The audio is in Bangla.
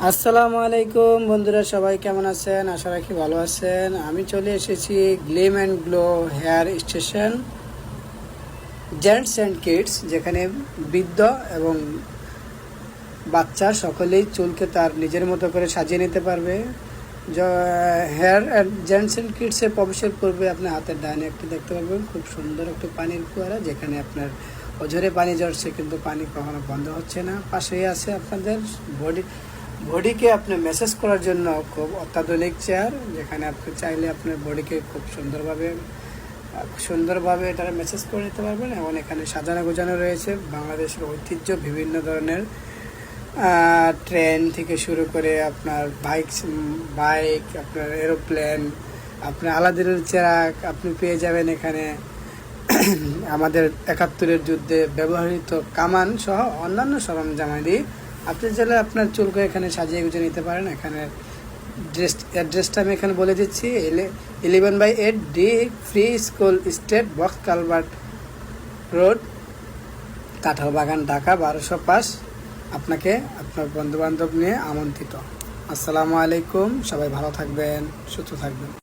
আসসালামু আলাইকুম বন্ধুরা, সবাই কেমন আছেন? আশা রাখি ভালো আছেন। আমি চলে এসেছি Glim and Glow Hair Station gents and kids, যেখানে বৃদ্ধ এবং বাচ্চা সকলেই চুলকে তার নিজের মতো করে সাজিয়ে নিতে পারবে। হেয়ার অ্যান্ড জেন্টস অ্যান্ড কিডসে প্রবেশের পূর্বে আপনার হাতের ডাইনে একটি দেখতে পাবেন খুব সুন্দর একটি পানির ফোয়ারা, যেখানে আপনার অঝরে পানি ঝরছে কিন্তু পানি কখনো বন্ধ হচ্ছে না। পাশেই আছে আপনাদের বডিকে আপনি ম্যাসেজ করার জন্য খুব অত্যাধুনিক চেয়ার, যেখানে আপনি চাইলে আপনার বডিকে খুব সুন্দরভাবে এটা ম্যাসেজ করে নিতে পারবেন। এবং এখানে সাজানো গোছানো রয়েছে বাংলাদেশের ঐতিহ্য, বিভিন্ন ধরনের ট্রেন থেকে শুরু করে আপনার বাইক, আপনার এরোপ্লেন, আপনার আলাদিনের চেরাক আপনি পেয়ে যাবেন এখানে। আমাদের 71-এর যুদ্ধে ব্যবহৃত কামান সহ অন্যান্য সরঞ্জামাদি আপনি চাইলে আপনার চুলকে এখানে সাজিয়ে গুছিয়ে নিতে পারেন। এখানে অ্যাড্রেসটা আমি এখানে বলে দিচ্ছি, 11/8 D Free School Street Box Culvert Road, Kathalbagan, Dhaka 1205। আপনাকে আপনার বন্ধুবান্ধব নিয়ে আমন্ত্রিত। আসসালামু আলাইকুম, সবাই ভালো থাকবেন, সুস্থ থাকবেন।